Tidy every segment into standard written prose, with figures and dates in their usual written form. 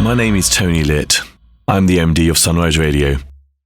My name is Tony Litt. I'm the MD of Sunrise Radio,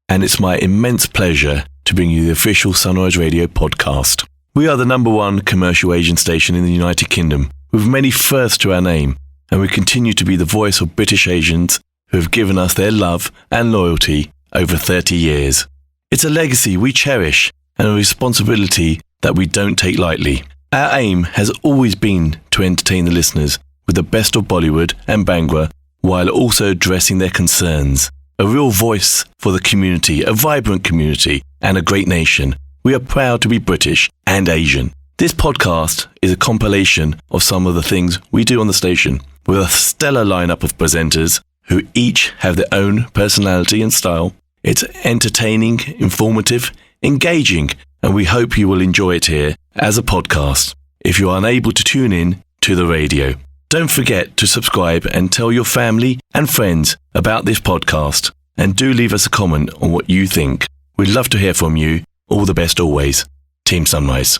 and it's my immense pleasure to bring you the official Sunrise Radio podcast. We are the #1 commercial Asian station in the United Kingdom, with many firsts to our name, and we continue to be the voice of British Asians who have given us their love and loyalty over 30 years. It's a legacy we cherish and a responsibility that we don't take lightly. Our aim has always been to entertain the listeners with the best of Bollywood and Bhangra, while also addressing their concerns. A real voice for the community, a vibrant community, and a great nation. We are proud to be British and Asian. This podcast is a compilation of some of the things we do on the station, with a stellar lineup of presenters who each have their own personality and style. It's entertaining, informative, engaging, and we hope you will enjoy it here as a podcast if you are unable to tune in to the radio. Don't forget to subscribe and tell your family and friends about this podcast. And do leave us a comment on what you think. We'd love to hear from you. All the best always. Team Sunrise.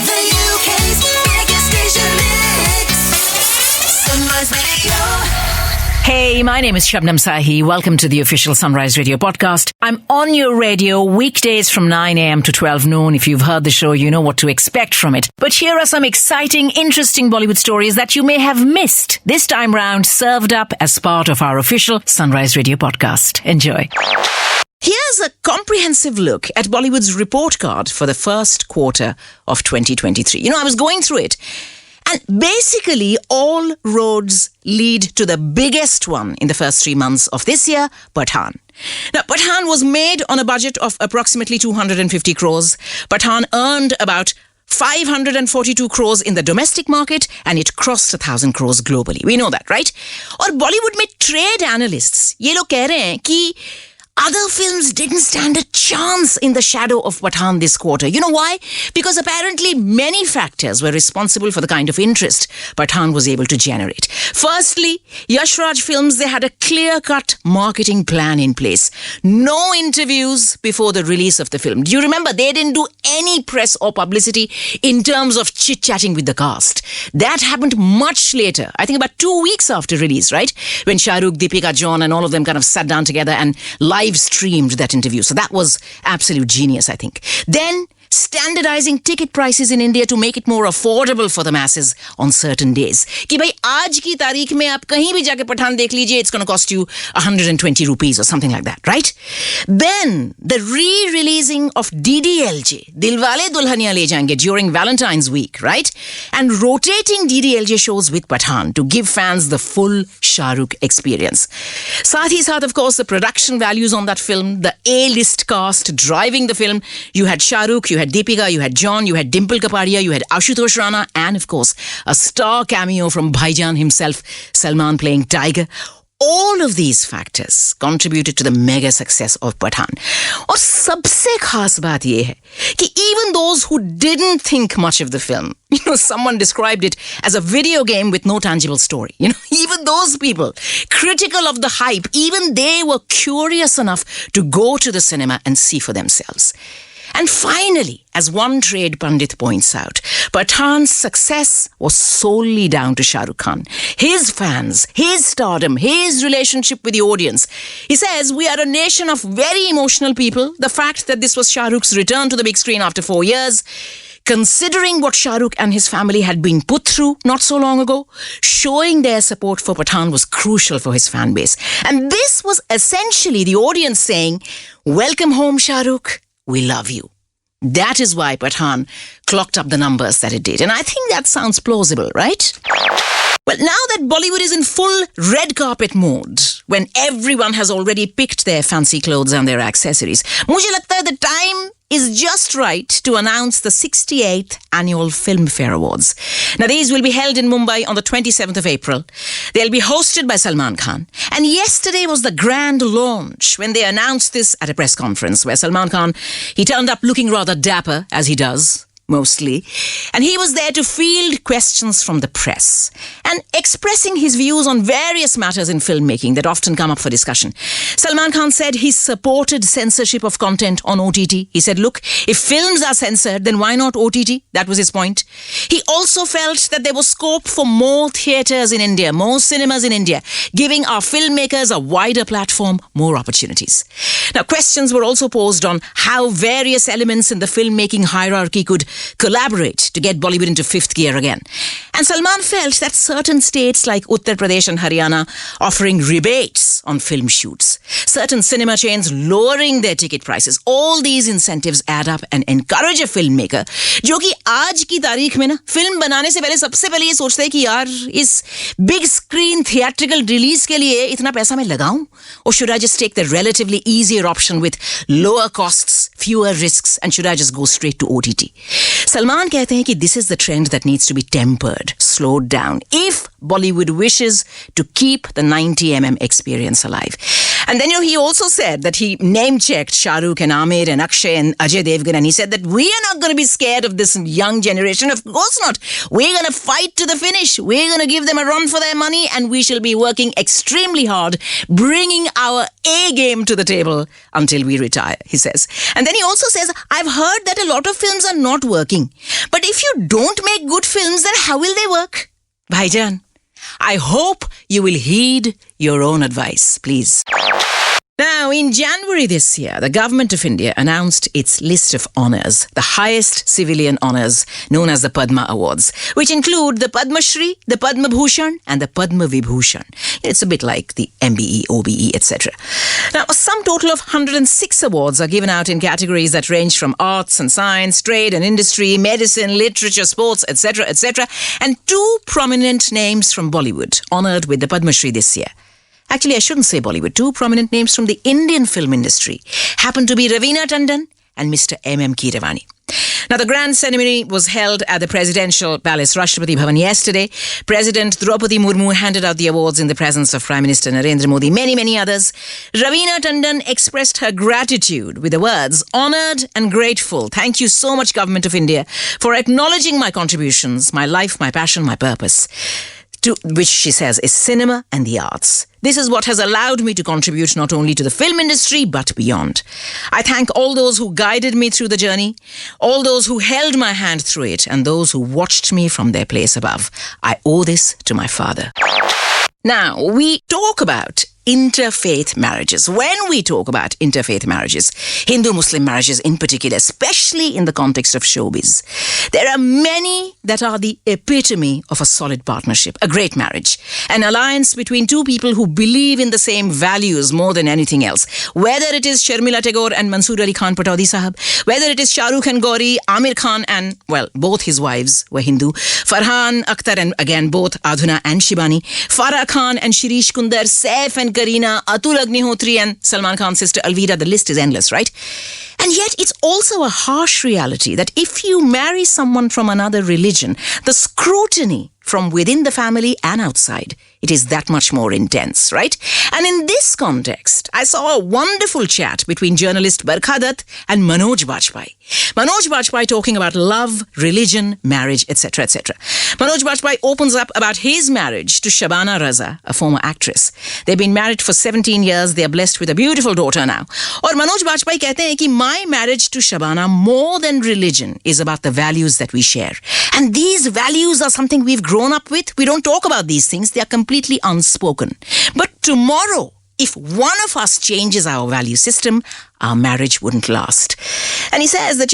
The UK's biggest station mix. Sunrise Radio. Hey, my name is Shabnam Sahi. Welcome to the official Sunrise Radio podcast. I'm on your radio weekdays from 9 a.m. to 12 noon. If you've heard the show, you know what to expect from it. But here are some exciting, interesting Bollywood stories that you may have missed. This time round, served up as part of our official Sunrise Radio podcast. Enjoy. Here's a comprehensive look at Bollywood's report card for the first quarter of 2023. You know, I was going through it. And basically, all roads lead to the biggest one in the first 3 months of this year, Pathaan. Now, Pathaan was made on a budget of approximately 250 crores. Pathaan earned about 542 crores in the domestic market, and it crossed 1,000 crores globally. We know that, right? और बॉलीवुड में trade analysts ये लोग कह रहे हैं कि other films didn't stand a chance in the shadow of Pathaan this quarter. You know why? Because apparently many factors were responsible for the kind of interest Pathaan was able to generate. Firstly, Yash Raj Films, they had a clear-cut marketing plan in place. No interviews before the release of the film. Do you remember? They didn't do any press or publicity in terms of chit-chatting with the cast. That happened much later. I think about 2 weeks after release, right? When Shah Rukh, Deepika, John and all of them kind of sat down together and live streamed that interview. So that was absolute genius, I think. Then standardizing ticket prices in India to make it more affordable for the masses on certain days. कि भाई आज की तारीख में आप कहीं भी जाके पठान देख लीजिए, it's going to cost you 120 rupees or something like that, right? Then the re-releasing of DDLJ, Dilwale Dulhaniya Le Jayenge, during Valentine's week, right? And rotating DDLJ shows with Pathaan to give fans the full Shah Rukh experience. Saath hi saath, of course, the production values on that film, the A-list cast driving the film. You had Shah Rukh, you had Deepika, you had John, you had Dimple Kapadia, you had Ashutosh Rana, and of course, a star cameo from Bhaijan himself, Salman playing Tiger. All of these factors contributed to the mega success of Pathaan. और सबसे खास बात ये है कि even those who didn't think much of the film, you know, someone described it as a video game with no tangible story. You know, even those people, critical of the hype, even they were curious enough to go to the cinema and see for themselves. And finally, as one trade pundit points out, Pathaan's success was solely down to Shah Rukh Khan. His fans, his stardom, his relationship with the audience. He says, we are a nation of very emotional people. The fact that this was Shah Rukh's return to the big screen after 4 years, considering what Shah Rukh and his family had been put through not so long ago, showing their support for Pathaan was crucial for his fan base. And this was essentially the audience saying, welcome home, Shah Rukh. We love you. That is why Pathaan clocked up the numbers that it did. And I think that sounds plausible, right? Well, now that Bollywood is in full red carpet mode, when everyone has already picked their fancy clothes and their accessories, मुझे लगता है the time is just right to announce the 68th annual Filmfare Awards. Now, these will be held in Mumbai on the 27th of April. They'll be hosted by Salman Khan. And yesterday was the grand launch when they announced this at a press conference where Salman Khan, he turned up looking rather dapper, as he does. mostly. And he was there to field questions from the press and expressing his views on various matters in filmmaking that often come up for discussion. Salman Khan said he supported censorship of content on OTT. He said, look, if films are censored, then why not OTT? That was his point. He also felt that there was scope for more theatres in India, more cinemas in India, giving our filmmakers a wider platform, more opportunities. Now, questions were also posed on how various elements in the filmmaking hierarchy could collaborate to get Bollywood into fifth gear again. And Salman felt that certain states like Uttar Pradesh and Haryana offering rebates on film shoots, certain cinema chains lowering their ticket prices, all these incentives add up and encourage a filmmaker जो कि आज की तारीख में ना film बनाने से पहले सबसे पहले ये सोचता है कि यार इस big screen theatrical release के लिए इतना पैसा मैं लगाऊं, or should I just take the relatively easier option with lower costs, fewer risks, and should I just go straight to OTT? Salman कहते हैं कि this is the trend that needs to be tempered, slowed down, if Bollywood wishes to keep the 90mm experience alive. And then, he also said that he name-checked Shah Rukh and Amir and Akshay and Ajay Devgan, and he said that we are not going to be scared of this young generation. Of course not. We're going to fight to the finish. We're going to give them a run for their money, and we shall be working extremely hard, bringing our A game to the table until we retire, he says. And then he also says, I've heard that a lot of films are not working. But if you don't make good films, then how will they work? Bhaijan, I hope you will heed your own advice, please. Now, in January this year, the Government of India announced its list of honours, the highest civilian honours known as the Padma Awards, which include the Padma Shri, the Padma Bhushan and the Padma Vibhushan. It's a bit like the MBE, OBE, etc. Now, a sum total of 106 awards are given out in categories that range from arts and science, trade and industry, medicine, literature, sports, etc., etc., and two prominent names from Bollywood honoured with the Padma Shri this year. Actually, I shouldn't say Bollywood. Two prominent names from the Indian film industry happen to be Raveena Tandon and Mr. M.M. Keeravani. Now, the grand ceremony was held at the Presidential Palace, Rashtrapati Bhavan, yesterday. President Draupadi Murmu handed out the awards in the presence of Prime Minister Narendra Modi, many others. Raveena Tandon expressed her gratitude with the words, honoured and grateful. Thank you so much, Government of India, for acknowledging my contributions, my life, my passion, my purpose, to which she says is cinema and the arts. This is what has allowed me to contribute not only to the film industry, but beyond. I thank all those who guided me through the journey, all those who held my hand through it, and those who watched me from their place above. I owe this to my father. Now, we talk about interfaith marriages. When we talk about interfaith marriages, Hindu-Muslim marriages in particular, especially in the context of showbiz, there are many that are the epitome of a solid partnership, a great marriage, an alliance between two people who believe in the same values more than anything else. Whether it is Sharmila Tagore and Mansoor Ali Khan Pataudi Sahab, whether it is Shah Rukh and Gauri, Amir Khan and, well, both his wives were Hindu, Farhan Akhtar and again both Adhuna and Shibani, Farah Khan and Shirish Kundar, Saif and Kareena, Atul Agnihotri and Salman Khan's sister Alvida. The list is endless, right? And yet it's also a harsh reality that if you marry someone from another religion, the scrutiny from within the family and outside, it is that much more intense, right? And in this context, I saw a wonderful chat between journalist Barkha Dutt and Manoj Bajpayee. Manoj Bajpayee talking about love, religion, marriage, etc., etc. Manoj Bajpayee opens up about his marriage to Shabana Raza, a former actress. They've been married for 17 years. They are blessed with a beautiful daughter now. और मनोज बाजपेयी कहते हैं कि my marriage to Shabana, more than religion, is about the values that we share. And these values are something we've grown up with. We don't talk about these things. They are completely unspoken. But tomorrow, if one of us changes our value system, our marriage wouldn't last. And he says that,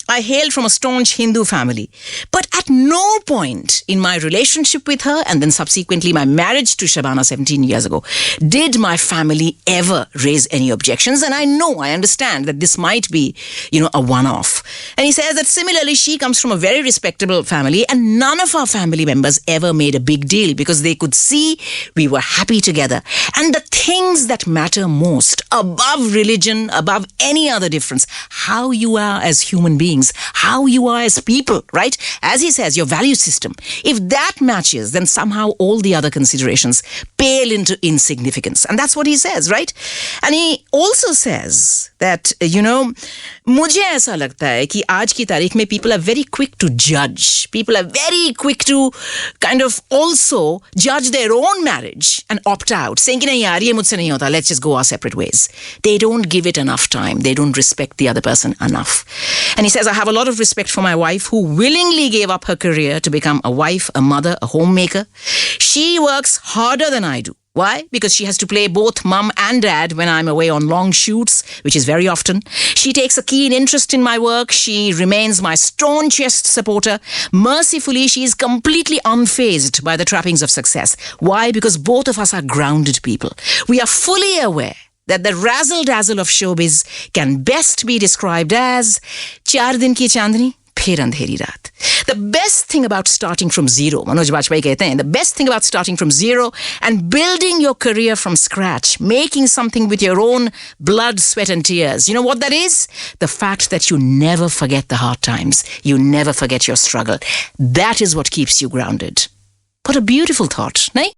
I hailed from a staunch Hindu family, but at no point in my relationship with her and then subsequently my marriage to Shabana 17 years ago did my family ever raise any objections. And I understand that this might be, a one-off. And he says that similarly, she comes from a very respectable family and none of our family members ever made a big deal because they could see we were happy together. And the things that matter most, above religion, above any other difference, how you are as human beings, beings, how you are as people, right? As he says, your value system. If that matches, then somehow all the other considerations pale into insignificance. And that's what he says, right? And he also says that, मुझे ऐसा लगता है कि आज की तारीख में people are very quick to judge. People are very quick to kind of also judge their own marriage and opt out, saying कि नहीं यार ये मुझसे नहीं होता, let's just go our separate ways. They don't give it enough time. They don't respect the other person enough. And he says, I have a lot of respect for my wife who willingly gave up her career to become a wife, a mother, a homemaker. She works harder than I do. Why? Because she has to play both mum and dad when I'm away on long shoots, which is very often. She takes a keen interest in my work. She remains my staunchest supporter. Mercifully, she is completely unfazed by the trappings of success. Why? Because both of us are grounded people. We are fully aware that the razzle-dazzle of showbiz can best be described as चार दिन की चांदनी फिर अंधेरी रात. The best thing about starting from zero, Manoj Bajpayee कहते हैं, the best thing about starting from zero and building your career from scratch, making something with your own blood, sweat and tears. You know what that is? The fact that you never forget the hard times. You never forget your struggle. That is what keeps you grounded. What a beautiful thought, nahin?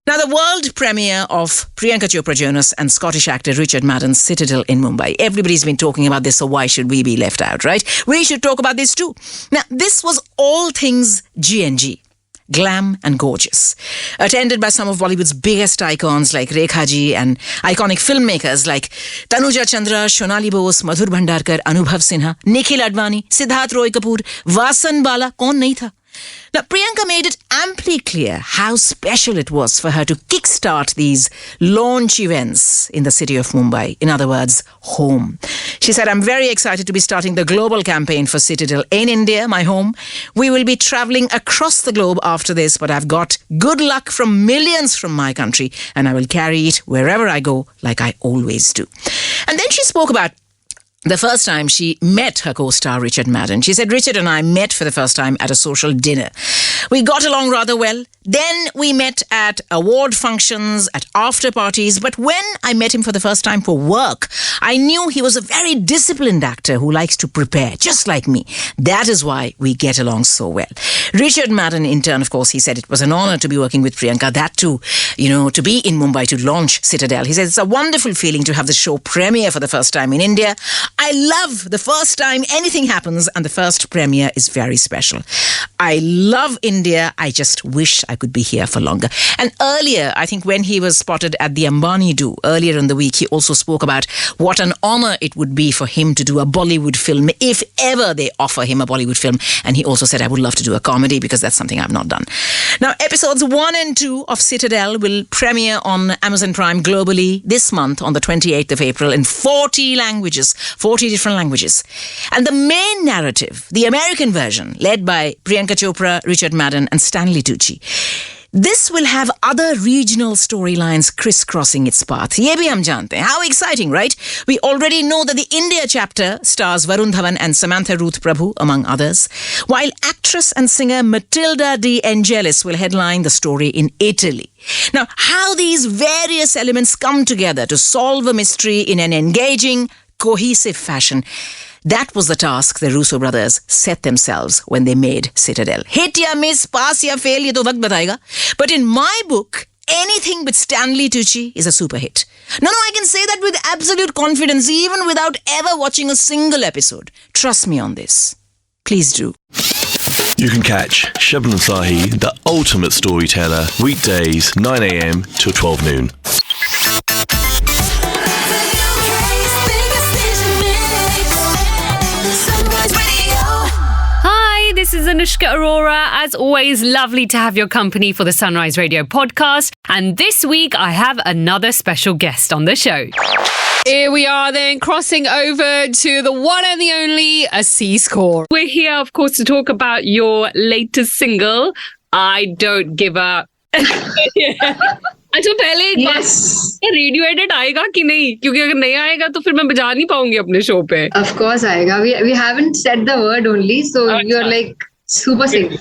Now, the world premiere of Priyanka Chopra Jonas and Scottish actor Richard Madden's Citadel in Mumbai. Everybody's been talking about this, so why should we be left out, right? We should talk about this too. Now, this was all things G&G. Glam and gorgeous. Attended by some of Bollywood's biggest icons like Rekha Ji and iconic filmmakers like Tanuja Chandra, Shonali Bose, Madhur Bhandarkar, Anubhav Sinha, Nikhil Advani, Siddharth Roy Kapoor, Vasan Bala, kaun nahi tha? Now, Priyanka made it amply clear how special it was for her to kickstart these launch events in the city of Mumbai. In other words, home. She said, I'm very excited to be starting the global campaign for Citadel in India, my home. We will be traveling across the globe after this, but I've got good luck from millions from my country, and I will carry it wherever I go, like I always do. And then she spoke about the first time she met her co-star Richard Madden. She said, Richard and I met for the first time at a social dinner. We got along rather well. Then we met at award functions, at after parties. But when I met him for the first time for work, I knew he was a very disciplined actor who likes to prepare, just like me. That is why we get along so well. Richard Madden, in turn, of course, he said it was an honor to be working with Priyanka. That too, to be in Mumbai to launch Citadel. He said it's a wonderful feeling to have the show premiere for the first time in India. I love the first time anything happens, and the first premiere is very special. I love India. I just wish I could be here for longer. And earlier, I think when he was spotted at the Ambani Do, earlier in the week, he also spoke about what an honor it would be for him to do a Bollywood film, if ever they offer him a Bollywood film. And he also said, I would love to do a comedy because that's something I've not done. Now, episodes 1 and 2 of Citadel will premiere on Amazon Prime globally this month on the 28th of April in 40 languages, 40 different languages. And the main narrative, the American version, led by Priyanka Chopra, Richard Madden and Stanley Tucci. This will have other regional storylines crisscrossing its path. Ye bhi hum jante hain. How exciting, right? We already know that the India chapter stars Varun Dhawan and Samantha Ruth Prabhu, among others, while actress and singer Matilda De Angelis will headline the story in Italy. Now, how these various elements come together to solve a mystery in an engaging, cohesive fashion, that was the task the Russo brothers set themselves when they made Citadel. Hit ya miss, pass ya fail, ye to waqt batayega. But in my book, anything with Stanley Tucci is a super hit. No, I can say that with absolute confidence, even without ever watching a single episode. Trust me on this. Please do. You can catch Shabnam Sahi, the ultimate storyteller, weekdays 9 a.m. till 12 noon. This is Anushka Arora. As always, lovely to have your company for the Sunrise Radio podcast. And this week, I have another special guest on the show. Here we are then, crossing over to the one and the only Asees Kaur. We're here, of course, to talk about your latest single, I Don't Give Up. अच्छा पहले एक बात, radio edit आएगा कि नहीं? क्योंकि अगर नहीं आएगा तो फिर मैं बजा नहीं पाऊंगी अपने शो पे. Of course आएगा. We haven't said the word only, so you're like super safe.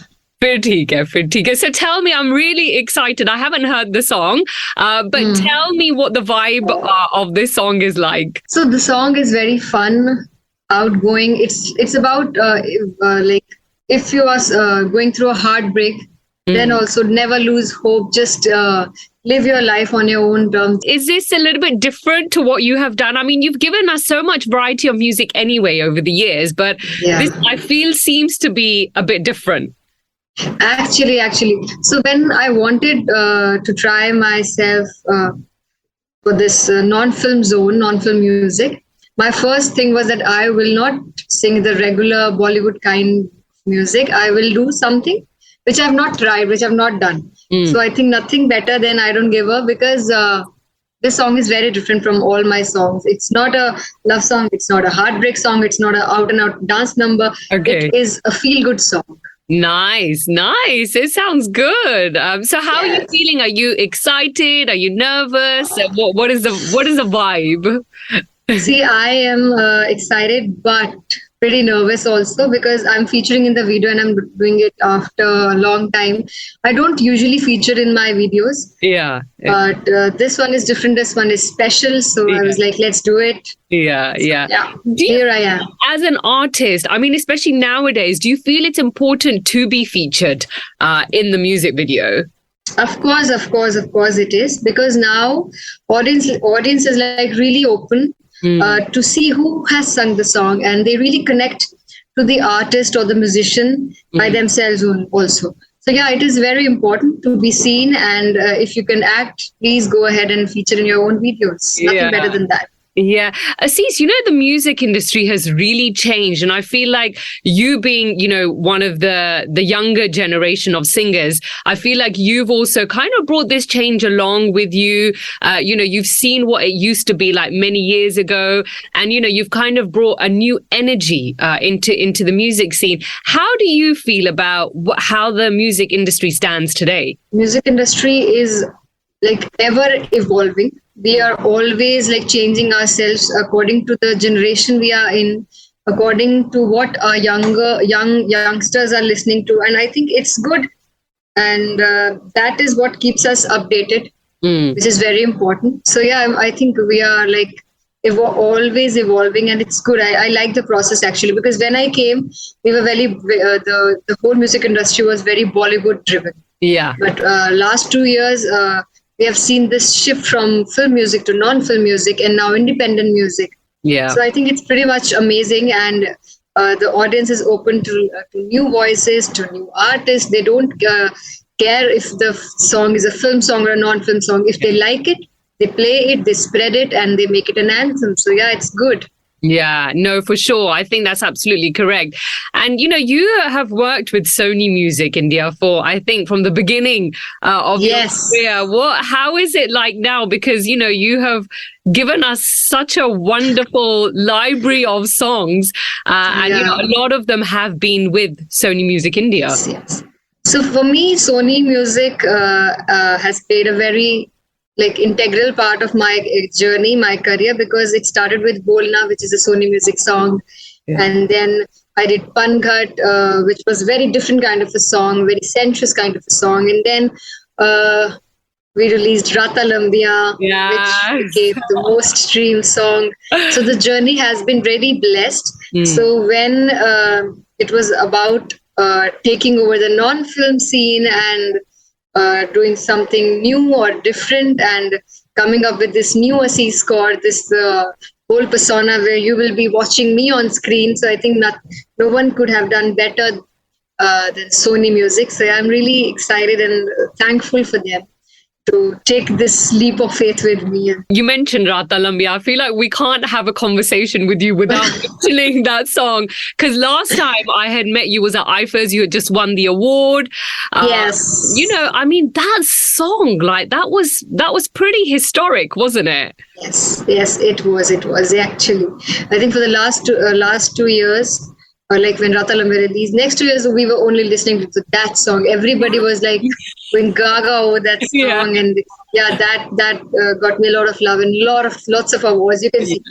फिर ठीक है. So tell me, I'm really excited. I haven't heard the song, but tell me what the vibe of this song is like. So the song is very fun. outgoing. It's about like if you are going through a heartbreak, then also never lose hope. Just live your life on your own terms. Is this a little bit different to what you have done? I mean, you've given us so much variety of music anyway over the years, but this, I feel, seems to be a bit different. Actually. So when I wanted to try myself for this non-film music, my first thing was that I will not sing the regular Bollywood kind of music. I will do something which I've not tried, which I've not done. So I think nothing better than I Don't Give Up, because this song is very different from all my songs. It's not a love song. It's not a heartbreak song. It's not an out-and-out dance number. Okay. It is a feel-good song. Nice. It sounds good. So how are you feeling? Are you excited? Are you nervous? What is the vibe? See, I am excited, but pretty nervous also, because I'm featuring in the video and I'm doing it after a long time. I don't usually feature in my videos. Yeah. But this one is different. This one is special. So I was like, let's do it. Yeah. Here I am. As an artist, I mean, especially nowadays, do you feel it's important to be featured in the music video? Of course it is, because now audience is like really open to see who has sung the song, and they really connect to the artist or the musician by themselves also. So yeah, it is very important to be seen, and if you can act, please go ahead and feature in your own videos. Nothing better than that. Yeah. Asees, the music industry has really changed. And I feel like you being, one of the younger generation of singers, I feel like you've also kind of brought this change along with you. You've seen what it used to be like many years ago. And, you've kind of brought a new energy into the music scene. How do you feel about how the music industry stands today? Music industry is like ever evolving. We are always like changing ourselves according to the generation we are in, according to what our youngsters are listening to. And I think it's good. And that is what keeps us updated, which is very important. So yeah, I think we are like always evolving, and it's good. I like the process actually, because when I came, we were very, the whole music industry was very Bollywood driven. Yeah. But last 2 years, we have seen this shift from film music to non-film music, and now independent music. Yeah. So I think it's pretty much amazing, and the audience is open to new voices, to new artists. They don't care if the song is a film song or a non-film song. If they like it, they play it, they spread it, and they make it an anthem. So yeah, it's good. Yeah, no, for sure. I think that's absolutely correct. And, you have worked with Sony Music India I think, from the beginning of your career. How is it like now? Because, you have given us such a wonderful library of songs. And, a lot of them have been with Sony Music India. Yes. So for me, Sony Music has played a very integral part of my journey, my career, because it started with Bolna, which is a Sony Music song. Yeah. And then I did Panghat, which was very different kind of a song, very sensuous kind of a song. And then we released Raatan Lambiyan, which became the most streamed song. So the journey has been really blessed. So when it was about taking over the non-film scene and doing something new or different, and coming up with this new Asees Kaur, this whole persona where you will be watching me on screen. So I think no one could have done better than Sony Music. So I'm really excited and thankful for them to take this leap of faith with me. You mentioned Raatan Lambiyan. I feel like we can't have a conversation with you without mentioning that song. Because last time I had met you was at IIFA's. You had just won the award. Yes. I mean, that song, that was pretty historic, wasn't it? Yes, it was actually. I think for the last 2 years, like when Raatan Lambiyan released, next 2 years we were only listening to that song. Everybody was like going gaga over that song, and that got me a lot of love and lots of awards. You can see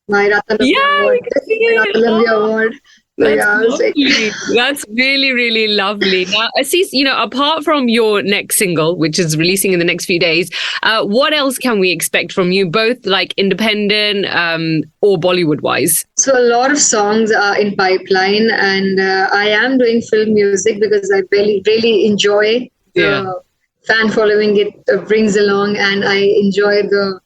my Raatan Lambiyan Award, So, yeah, I was like, That's really, really lovely. Now, Asees, apart from your next single, which is releasing in the next few days, what else can we expect from you, both like independent or Bollywood-wise? so a lot of songs are in pipeline, and I am doing film music because I really enjoy the fan following it brings along, and I enjoy the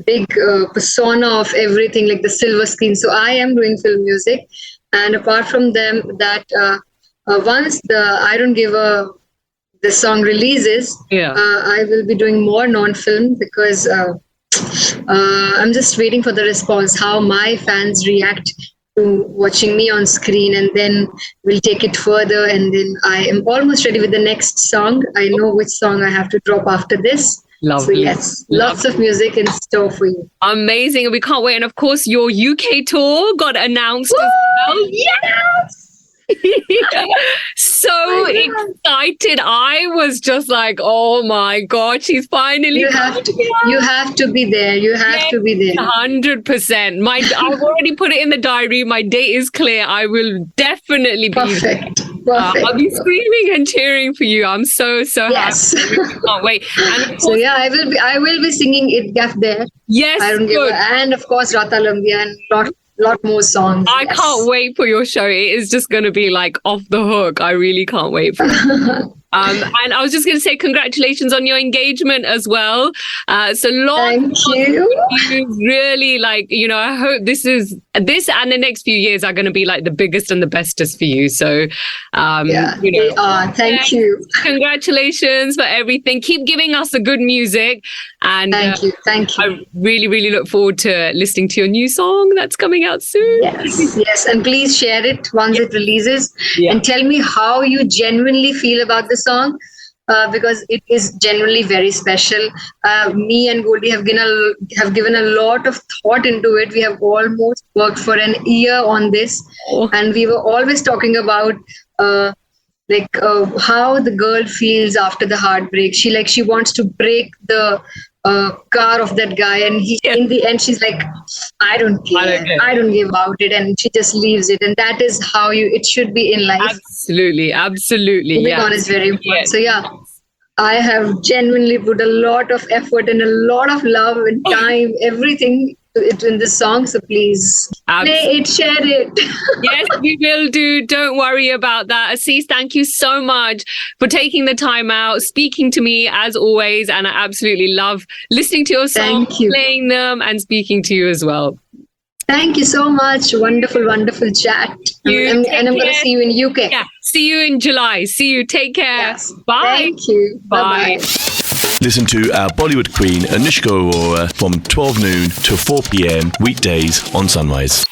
big persona of everything, like the silver screen. So I am doing film music, and apart from them, that once the I Don't Give a the song releases, I will be doing more non-film because I'm just waiting for the response, how my fans react to watching me on screen, and then we'll take it further. And then I am almost ready with the next song. I know which song I have to drop after this. Lovely. So yes, lots of music in store for you. Amazing. And we can't wait. And of course, your UK tour got announced as well. Yes! So excited. I was just like, oh my God, she's finally. You have to be there. You have to be there. 100%. I've already put it in the diary. My date is clear. I will definitely be Perfect. I'll be screaming and cheering for you. I'm so Yes. happy. I can't wait. And of course, So yeah, I will be singing It Gaff there. yes, I Don't Give good. a, and of course Raatan Lambiyan, lot more songs. I Yes. can't wait for your show. It is just going to be like off the hook. I really can't wait for it. And I was just going to say congratulations on your engagement as well. So Thank you. Really, I hope this and the next few years are going to be like the biggest and the bestest for you. So, They are. Thank you. Congratulations for everything. Keep giving us the good music. And Thank you. I really, really look forward to listening to your new song that's coming out soon. Yes, and please share it once it releases, Yeah. and tell me how you genuinely feel about the song, because it is genuinely very special. Me and Goldie have given a lot of thought into it. We have almost worked for an year on this, and we were always talking about how the girl feels after the heartbreak. She wants to break the car of that guy, and in the end she's like, I don't care, I don't give about it, and she just leaves it. And that is how it should be in life. Absolutely. Moving on is very important. So yeah, I have genuinely put a lot of effort and a lot of love and time, everything in this song. So please play it, share it. Yes, we will do. Don't worry about that. Asees, thank you so much for taking the time out, speaking to me as always. And I absolutely love listening to your songs, Thank you. playing them and speaking to you as well. Thank you so much. Wonderful, wonderful chat. And I'm going to see you in UK. Yeah. See you in July. See you. Take care. Yes. Bye. Thank you. Bye. Bye-bye. Listen to our Bollywood queen, Anushka Arora, from 12 noon to 4 p.m. weekdays on Sunrise.